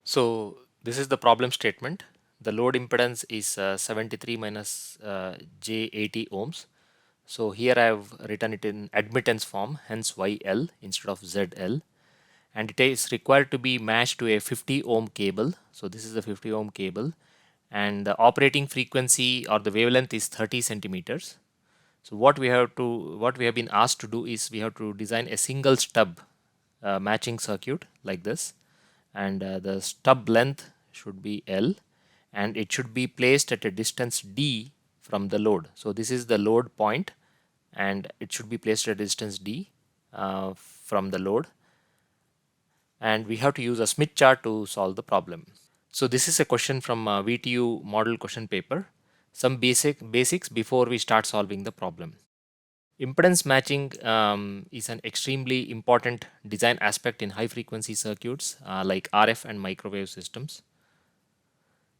So this is the problem statement. The load impedance is 73 minus J80 ohms. So here I have written it in admittance form, hence YL instead of ZL. And it is required to be matched to a 50 ohm cable. So this is a 50 ohm cable. And the operating frequency or the wavelength is 30 centimeters. So what we have been asked to do is we have to design a single stub matching circuit like this, and the stub length should be L, and it should be placed at a distance D from the load. So this is the load point, and it should be placed at a distance D from the load, and we have to use a Smith chart to solve the problem. So this is a question from VTU model question paper. Some basics before we start solving the problem. Impedance matching is an extremely important design aspect in high frequency circuits like RF and microwave systems.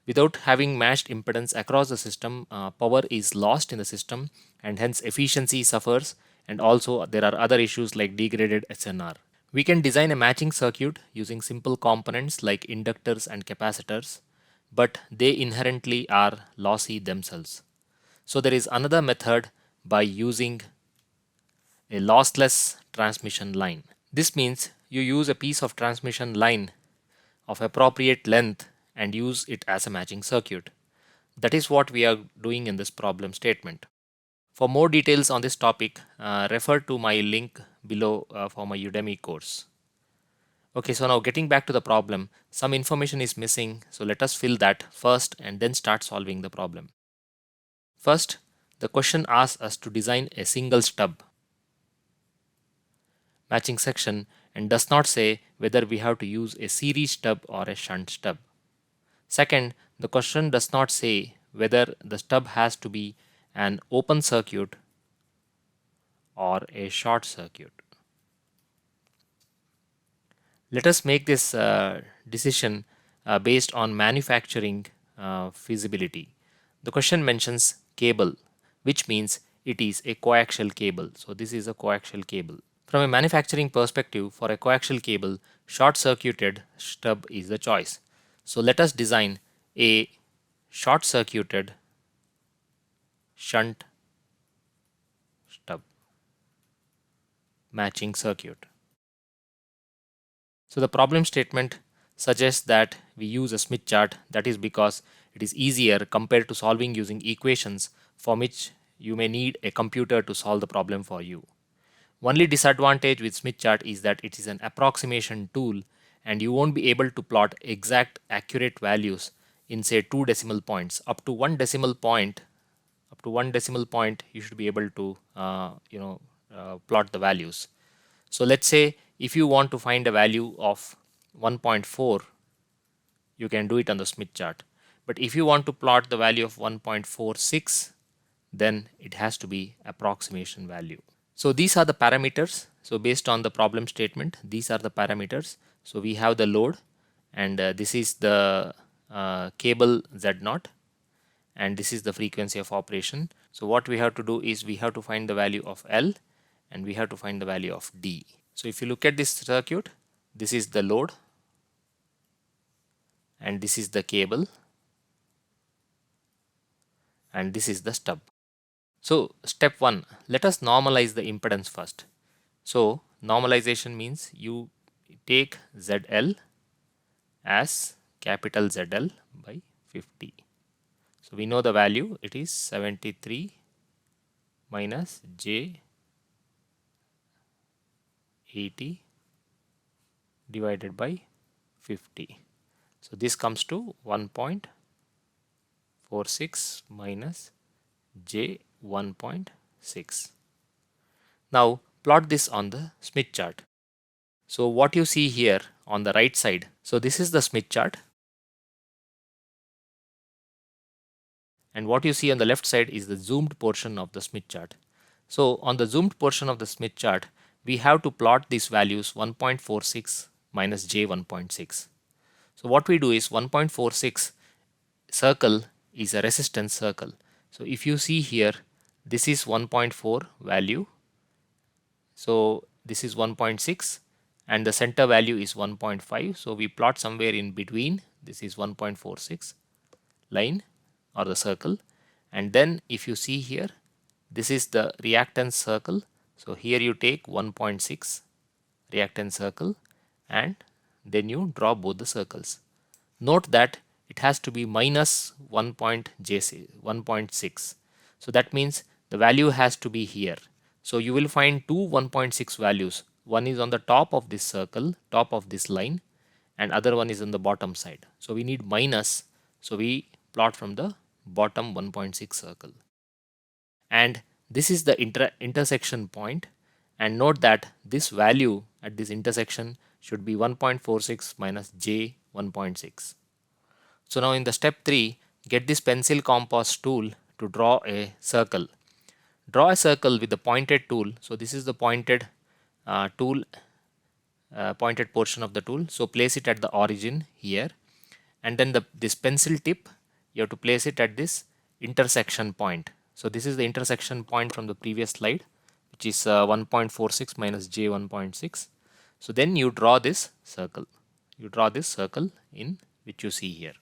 Without having matched impedance across the system, power is lost in the system and hence efficiency suffers, and also there are other issues like degraded SNR. We can design a matching circuit using simple components like inductors and capacitors, but they inherently are lossy themselves. So there is another method by using a lossless transmission line. This means you use a piece of transmission line of appropriate length and use it as a matching circuit. That is what we are doing in this problem statement. For more details on this topic, refer to my link below for my Udemy course. Okay, so now getting back to the problem, some information is missing, so let us fill that first and then start solving the problem. First, the question asks us to design a single stub matching section and does not say whether we have to use a series stub or a shunt stub. Second, the question does not say whether the stub has to be an open circuit or a short circuit. Let us make this decision based on manufacturing feasibility. The question mentions cable, which means it is a coaxial cable. So this is a coaxial cable. From a manufacturing perspective, for a coaxial cable, short-circuited stub is the choice. So let us design a short-circuited shunt stub matching circuit. So the problem statement suggests that we use a Smith chart. That is because it is easier compared to solving using equations for which you may need a computer to solve the problem for you. Only disadvantage with Smith chart is that it is an approximation tool and you won't be able to plot exact accurate values in say 2 decimal points. Up to one decimal point you should be able to plot the values. So let's say if you want to find a value of 1.4, you can do it on the Smith chart. But if you want to plot the value of 1.46, then it has to be approximation value. So these are the parameters. So based on the problem statement, these are the parameters. So we have the load, and this is the cable Z0, and this is the frequency of operation. So what we have to do is we have to find the value of L and we have to find the value of D. So if you look at this circuit, this is the load and this is the cable and this is the stub. So step 1, let us normalize the impedance first. So normalization means you take ZL as capital ZL by 50. So we know the value, it is 73 minus J80 divided by 50. So this comes to 1.46 minus J1.6. Now plot this on the Smith chart. So what you see here on the right side, so this is the Smith chart, and what you see on the left side is the zoomed portion of the Smith chart. So on the zoomed portion of the Smith chart, we have to plot these values 1.46 minus J1.6. So what we do is 1.46 circle is a resistance circle. So if you see here, this is 1.4 value. So this is 1.6 and the center value is 1.5. So we plot somewhere in between. This is 1.46 line or the circle, and then if you see here, this is the reactance circle. So here you take 1.6 reactance circle and then you draw both the circles. Note that it has to be minus 1.6. So that means the value has to be here. So you will find two 1.6 values. One is on the top of this circle, top of this line, and other one is on the bottom side. So we need minus. So we plot from the bottom 1.6 circle. And this is the intersection point. And note that this value at this intersection should be 1.46 minus j 1.6. So now in the step 3, get this pencil compass tool to draw a circle. Draw a circle with the pointed tool. So this is the pointed pointed portion of the tool. So place it at the origin here, and then this pencil tip, you have to place it at this intersection point. So this is the intersection point from the previous slide, which is 1.46 minus j 1.6. So then you draw this circle. You draw this circle in which you see here.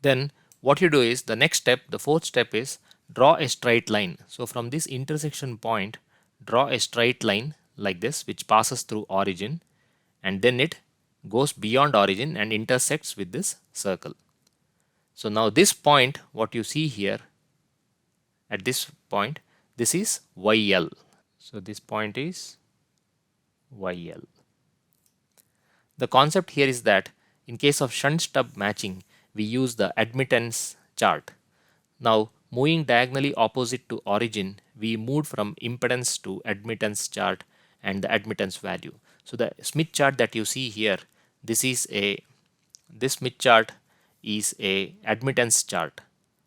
Then what you do is the next step, the fourth step is draw a straight line. So from this intersection point, draw a straight line like this, which passes through origin, and then it goes beyond origin and intersects with this circle. So now this point, what you see here at this point, this is YL. So this point is YL. The concept here is that in case of shunt stub matching, we use the admittance chart. Now moving diagonally opposite to origin, we moved from impedance to admittance chart and the admittance value. So the Smith chart that you see here, this Smith chart is a admittance chart.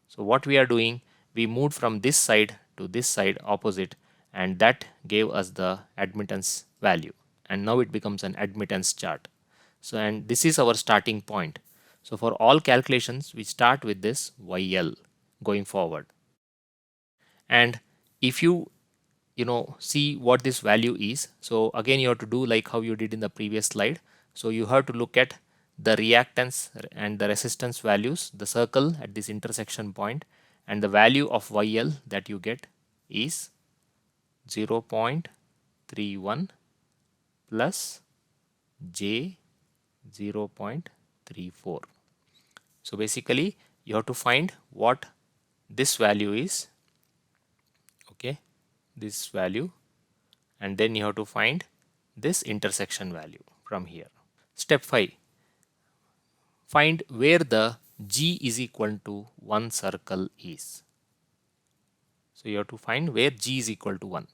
So what we are doing, we moved from this side to this side opposite, and that gave us the admittance value, and now it becomes an admittance chart. So and this is our starting point. So for all calculations we start with this YL going forward. And if you see what this value is, so again you have to do like how you did in the previous slide. So you have to look at the reactance and the resistance values, the circle at this intersection point, and the value of YL that you get is 0.31 plus J 0.34. So basically you have to find what this value is, okay, this value, and then you have to find this intersection value from here. Step 5, find where the G is equal to 1 circle is. So you have to find where G is equal to 1.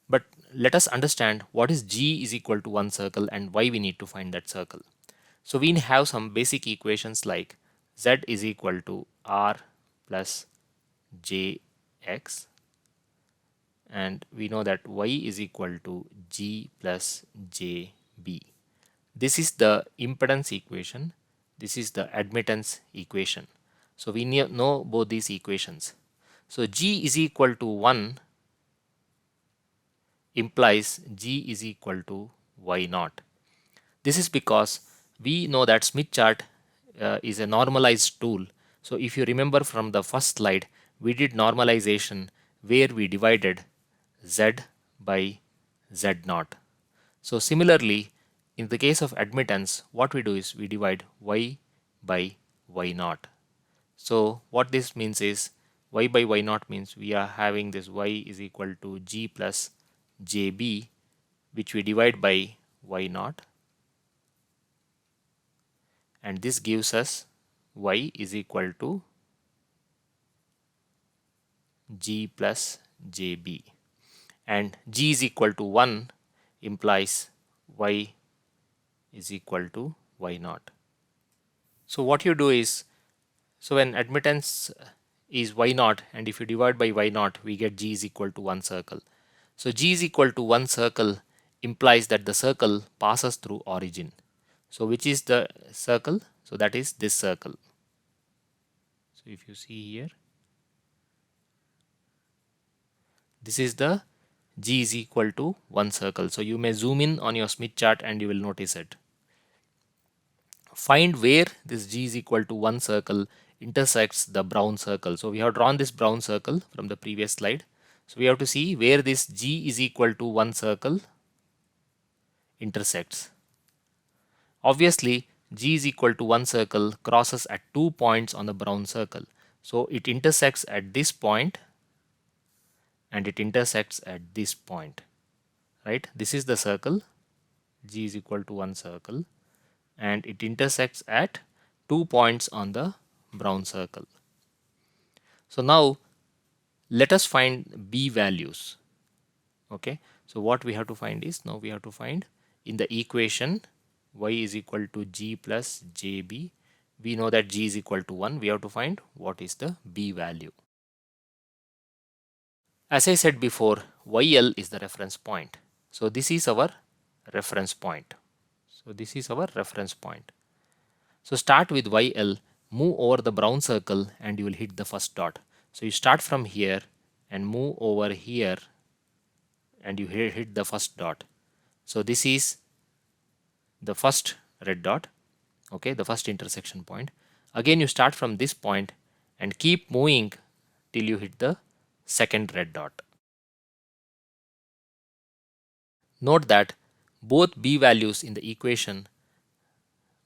But let us understand what is G is equal to 1 circle and why we need to find that circle. So we have some basic equations like Z is equal to R plus JX, and we know that Y is equal to G plus JB. This is the impedance equation. This is the admittance equation. So we know both these equations. So G is equal to 1 implies G is equal to Y naught. This is because we know that Smith chart is a normalized tool. So if you remember from the first slide, we did normalization where we divided Z by Z naught. So similarly, in the case of admittance, what we do is we divide Y by Y naught. So what this means is Y by Y naught means we are having this Y is equal to G plus JB, which we divide by Y naught, and this gives us Y is equal to G plus JB, and G is equal to 1 implies Y is equal to Y naught. So what you do is, so when admittance is Y naught, and if you divide by Y naught, we get G is equal to 1 circle. So G is equal to 1 circle implies that the circle passes through origin. So which is the circle? So that is this circle. So if you see here, this is the G is equal to 1 circle. So you may zoom in on your Smith chart and you will notice it. Find where this G is equal to 1 circle intersects the brown circle. So we have drawn this brown circle from the previous slide. So we have to see where this G is equal to 1 circle intersects. Obviously, G is equal to 1 circle crosses at 2 points on the brown circle. So it intersects at this point and it intersects at this point, right? This is the circle. G is equal to 1 circle and it intersects at 2 points on the brown circle. So now let us find B values. Okay, so what we have to find is, now we have to find in the equation y is equal to G plus JB. We know that G is equal to 1. We have to find what is the B value. As I said before, YL is the reference point. So this is our reference point. So start with YL, move over the brown circle and you will hit the first dot. So you start from here and move over here and you hit the first dot. So this is the first red dot, okay, the first intersection point. Again you start from this point and keep moving till you hit the second red dot. Note that both B values in the equation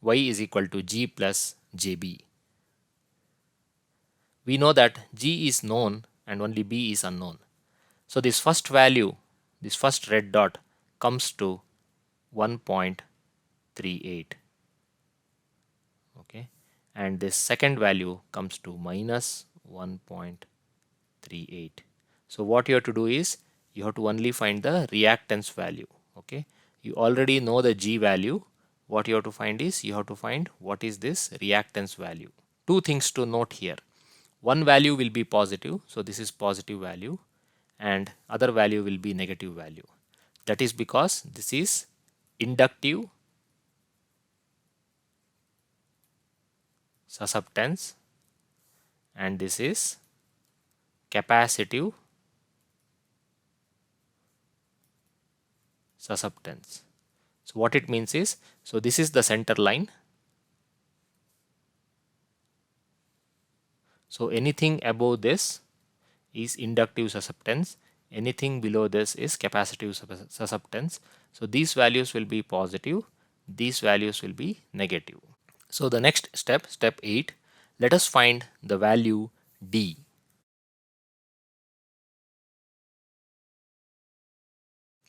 y is equal to G plus JB. We know that G is known and only B is unknown. So this first value, this first red dot comes to 1.38. Okay, and this second value comes to minus 1.38. So what you have to do is you have to only find the reactance value. Okay, you already know the G value. What you have to find is you have to find what is this reactance value. Two things to note here. One value will be positive, so this is positive value, and other value will be negative value. That is because this is inductive susceptance and this is capacitive susceptance. So what it means is, so this is the center line. So anything above this is inductive susceptance, anything below this is capacitive susceptance. So these values will be positive, these values will be negative. So the next step, step 8, let us find the value D.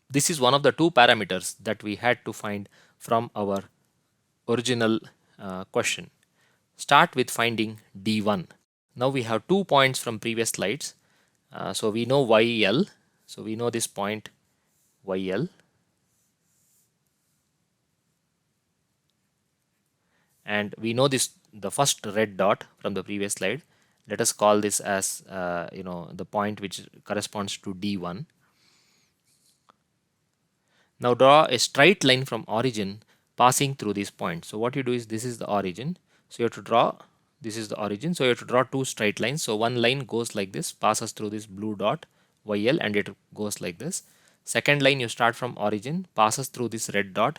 This is one of the two parameters that we had to find from our original question. Start with finding D1. Now we have 2 points from previous slides. So we know YL. So we know this point YL. And we know this, the first red dot from the previous slide. Let us call this as the point which corresponds to D1. Now draw a straight line from origin passing through this point. So what you do is, this is the origin. So you have to draw, this is the origin. So you have to draw two straight lines. So one line goes like this, passes through this blue dot YL and it goes like this. Second line, you start from origin, passes through this red dot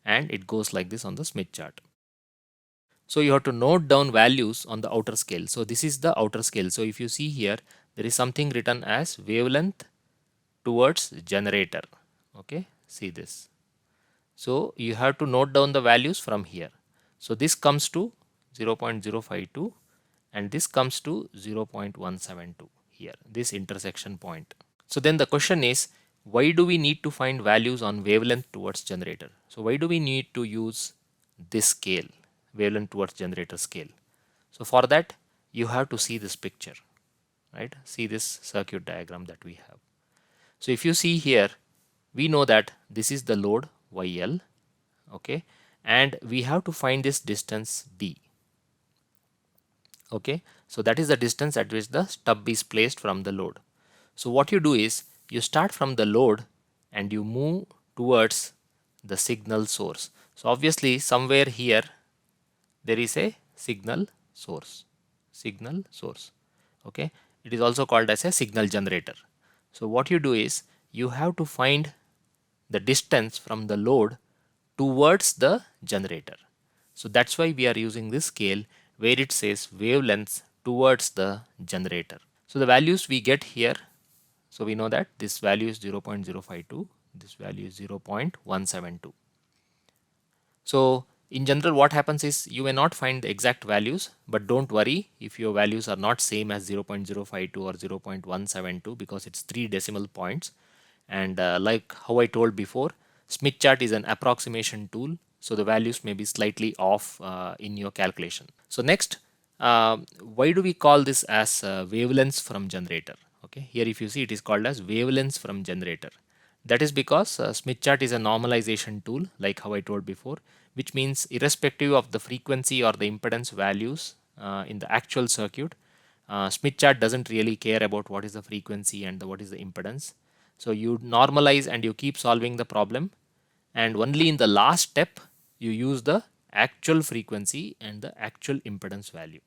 and it goes like this on the Smith chart. So you have to note down values on the outer scale. So this is the outer scale. So if you see here, there is something written as wavelength towards generator. Okay, see this. So you have to note down the values from here. So this comes to 0.052 and this comes to 0.172 here, this intersection point. So then the question is, why do we need to find values on wavelength towards generator? So why do we need to use this scale, wavelength towards generator scale? So for that, you have to see this picture, right? See this circuit diagram that we have. So if you see here, we know that this is the load YL, okay, and we have to find this distance D. Okay, so that is the distance at which the stub is placed from the load. So what you do is, you start from the load and you move towards the signal source. So obviously somewhere here there is a signal source, okay, it is also called as a signal generator. So what you do is, you have to find the distance from the load towards the generator. So that's why we are using this scale where it says wavelengths towards the generator. So the values we get here, so we know that this value is 0.052, this value is 0.172. So in general, what happens is you may not find the exact values, but don't worry if your values are not same as 0.052 or 0.172, because it's 3 decimal points. And like how I told before, Smith chart is an approximation tool, so the values may be slightly off in your calculation. So next, why do we call this as wavelengths from generator? Okay, here if you see, it is called as wavelengths from generator. That is because Smith chart is a normalization tool, like how I told before, which means irrespective of the frequency or the impedance values in the actual circuit, Smith chart doesn't really care about what is the frequency and what is the impedance. So you normalize and you keep solving the problem, and only in the last step you use the actual frequency and the actual impedance value.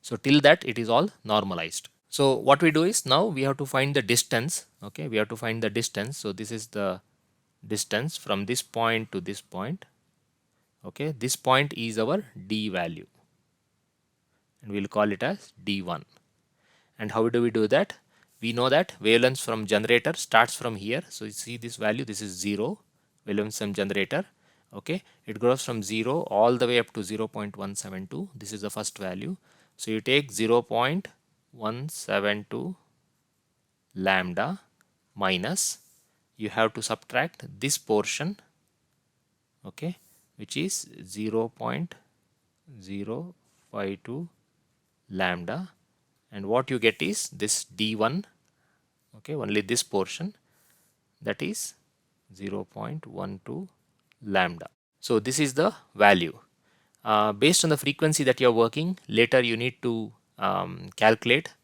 So till that it is all normalized. So what we do is, now we have to find the distance. Okay, we have to find the distance. So this is the distance from this point to this point. Okay, this point is our D value, and we'll call it as D1. And how do we do that? We know that wavelengths from generator starts from here. So you see this value, this is 0, wavelengths from generator. Okay, it goes from 0 all the way up to 0.172. This is the first value. So you take 0.172 lambda minus, you have to subtract this portion, okay, which is 0.052 lambda, and what you get is this D1, okay, only this portion, that is 0.12 lambda. So this is the value. Based on the frequency that you're working, later you need to calculate,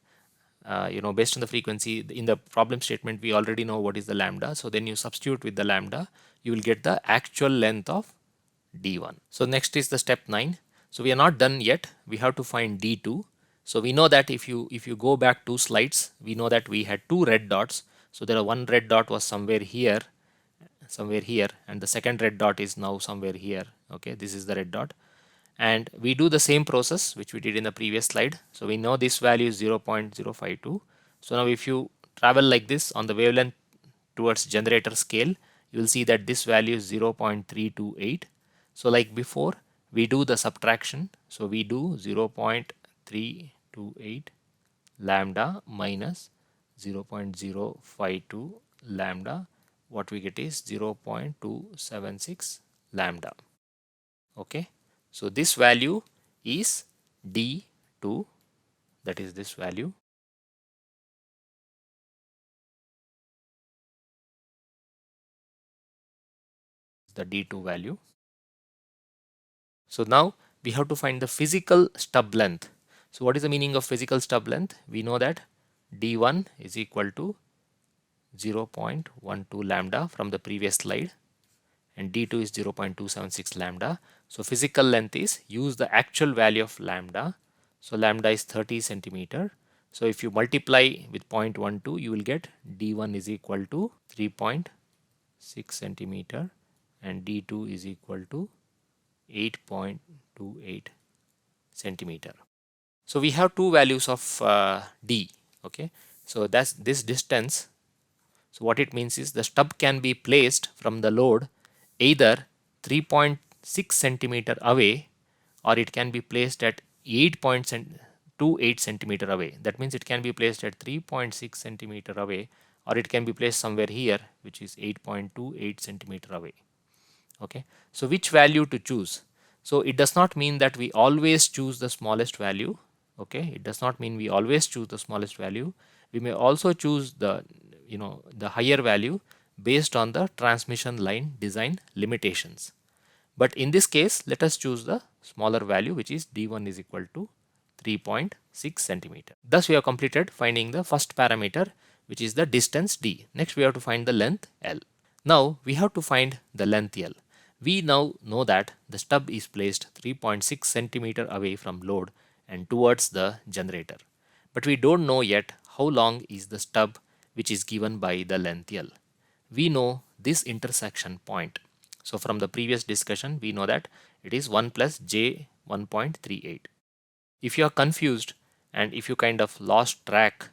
based on the frequency. In the problem statement we already know what is the lambda, so then you substitute with the lambda, you will get the actual length of D1. So next is the step 9. So we are not done yet, we have to find D2. So we know that if you go back 2 slides, we know that we had 2 red dots. So there are one red dot was somewhere here, and the second red dot is now somewhere here. Okay, this is the red dot, and we do the same process which we did in the previous slide. So we know this value is 0.052. So now if you travel like this on the wavelength towards generator scale, you will see that this value is 0.328. So like before, we do the subtraction. So we do 0.328 lambda minus 0.052 lambda. What we get is 0.276 lambda. Okay, so this value is D2, that is this value. The D2 value. So now we have to find the physical stub length. So what is the meaning of physical stub length? We know that D1 is equal to 0.12 lambda from the previous slide, and D2 is 0.276 lambda. So physical length is, use the actual value of lambda. So lambda is 30 centimeter. So if you multiply with 0.12, you will get D1 is equal to 3.6 centimeter and D2 is equal to 8.28 centimeter. So we have two values of D. Okay, so that's this distance. So what it means is the stub can be placed from the load either 3.6 centimeter away, or it can be placed at 8.28 centimeter away. That means it can be placed at 3.6 centimeter away, or it can be placed somewhere here, which is 8.28 centimeter away. Okay, so which value to choose? So it does not mean that we always choose the smallest value. Okay, it does not mean we always choose the smallest value. We may also choose the the higher value based on the transmission line design limitations. But in this case, let us choose the smaller value, which is D1 is equal to 3.6 centimeter. Thus we have completed finding the first parameter, which is the distance D. Next we have to find the length L. Now we have to find the length L. We now know that the stub is placed 3.6 centimeter away from load and towards the generator. But we don't know yet how long is the stub which is given by the length L. we know this intersection point. So from the previous discussion, we know that it is 1 plus j 1.38. If you are confused and if you kind of lost track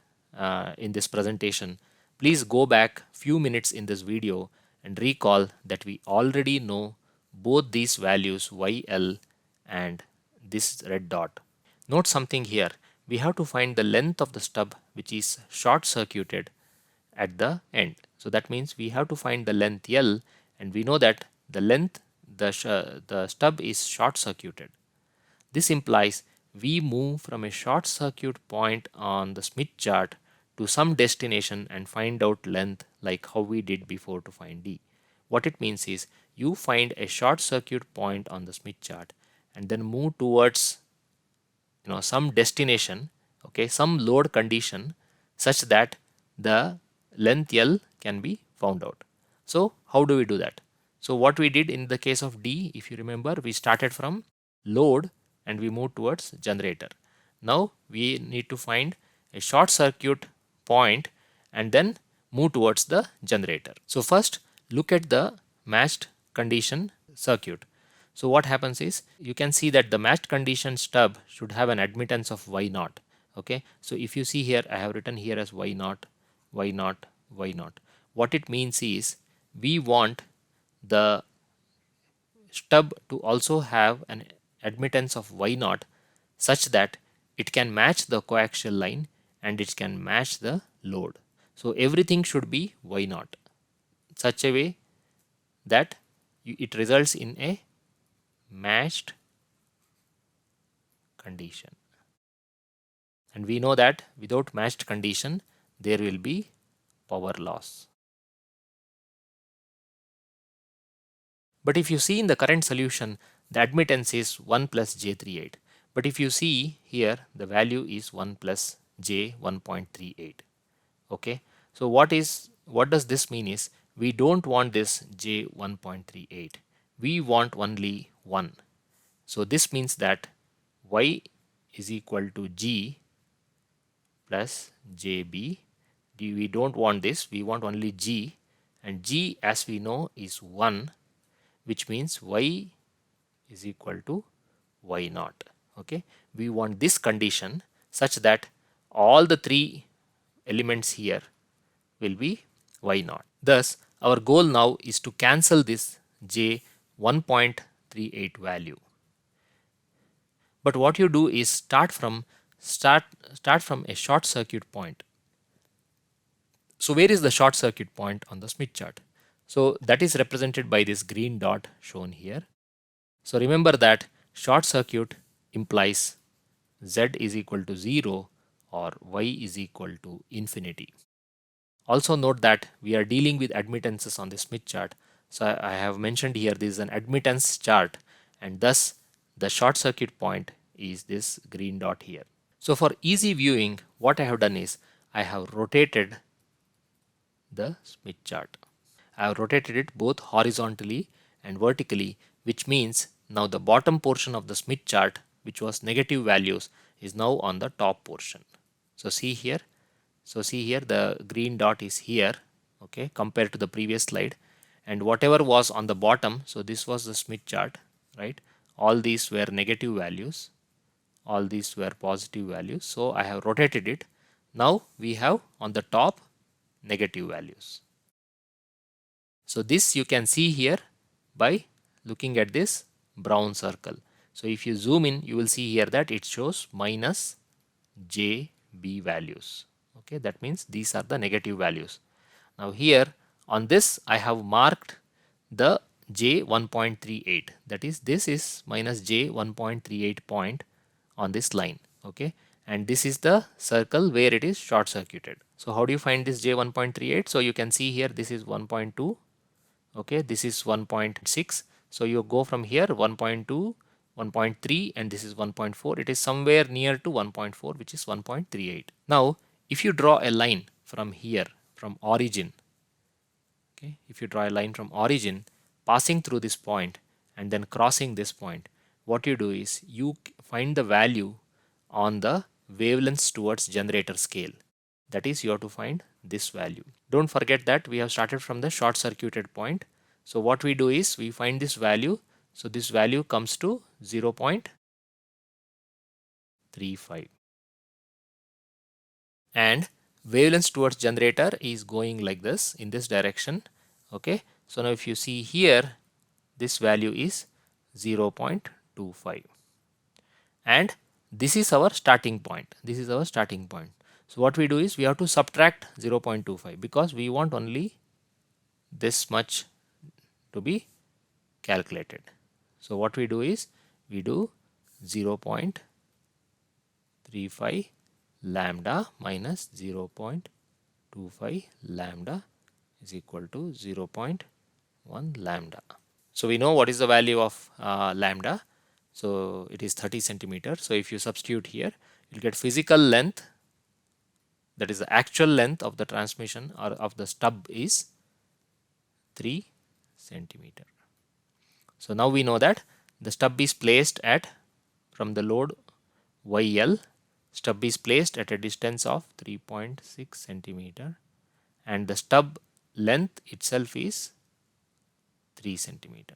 in this presentation, please go back few minutes in this video and recall that we already know both these values YL and this red dot. Note something here. We have to find the length of the stub which is short circuited at the end. So that means we have to find the length L, and we know that the length, the stub is short circuited. This implies we move from a short circuit point on the Smith chart to some destination and find out length like how we did before to find D. What it means is you find a short circuit point on the Smith chart and then move towards some destination, okay, some load condition such that the length L can be found out. So how do we do that? So what we did in the case of D, if you remember, we started from load and we moved towards generator. Now we need to find a short circuit point and then move towards the generator. So first look at the matched condition circuit. So what happens is you can see that the matched condition stub should have an admittance of Y0. Okay, so if you see here, I have written here as Y0, Y0, Y0. What it means is we want the stub to also have an admittance of Y0 such that it can match the coaxial line and it can match the load. So everything should be Y0 such a way that it results in a matched condition. And we know that without matched condition there will be power loss. But if you see in the current solution, the admittance is 1 plus J38. But if you see here, the value is 1 plus J 1.38. Okay, so what does this mean is we don't want this J 1.38. We want only 1. So this means that Y is equal to G plus JB. We don't want this, we want only G, and G as we know is 1, which means Y is equal to Y0. Okay, we want this condition such that all the 3 elements here will be Y0. Thus our goal now is to cancel this J 1.38 value. But what you do is start from a short circuit point. So where is the short circuit point on the Smith chart? So that is represented by this green dot shown here. So remember that short circuit implies Z is equal to 0 or Y is equal to infinity. Also note that we are dealing with admittances on the Smith chart. So I have mentioned here this is an admittance chart, and thus the short circuit point is this green dot here. So for easy viewing, what I have done is I have rotated the Smith chart. I have rotated it both horizontally and vertically, which means now the bottom portion of the Smith chart, which was negative values, is now on the top portion. So see here. So see here, the green dot is here, okay, compared to the previous slide, and whatever was on the bottom, so this was the Smith chart, right? All these were negative values, all these were positive values. So I have rotated it. Now we have on the top negative values. So this you can see here by looking at this brown circle. So if you zoom in, you will see here that it shows minus JB values. Okay, that means these are the negative values. Now here on this I have marked the J 1.38, that is this is minus J 1.38 point on this line. Okay, and this is the circle where it is short circuited. So how do you find this J 1.38? So you can see here this is 1.2. Okay, this is 1.6. So you go from here 1.2, 1.3, and this is 1.4. It is somewhere near to 1.4, which is 1.38. Now if you draw a line from here, from origin, okay, if you draw a line from origin passing through this point and then crossing this point, what you do is you find the value on the wavelengths towards generator scale. That is, you have to find this value. Don't forget that we have started from the short circuited point. So what we do is we find this value. So this value comes to 0.35. And wavelength towards generator is going like this in this direction. Okay. So now if you see here, this value is 0.25. And this is our starting point. This is our starting point. So what we do is we have to subtract 0.25 because we want only this much to be calculated. So what we do is we do 0.35 lambda minus 0.25 lambda is equal to 0.1 lambda. So we know what is the value of lambda. So it is 30 centimeters. So if you substitute here, you'll get physical length, that is the actual length of the transmission or of the stub, is 3 centimeter. So now we know that the stub is placed at, from the load YL, stub is placed at a distance of 3.6 centimeter and the stub length itself is 3 centimeter.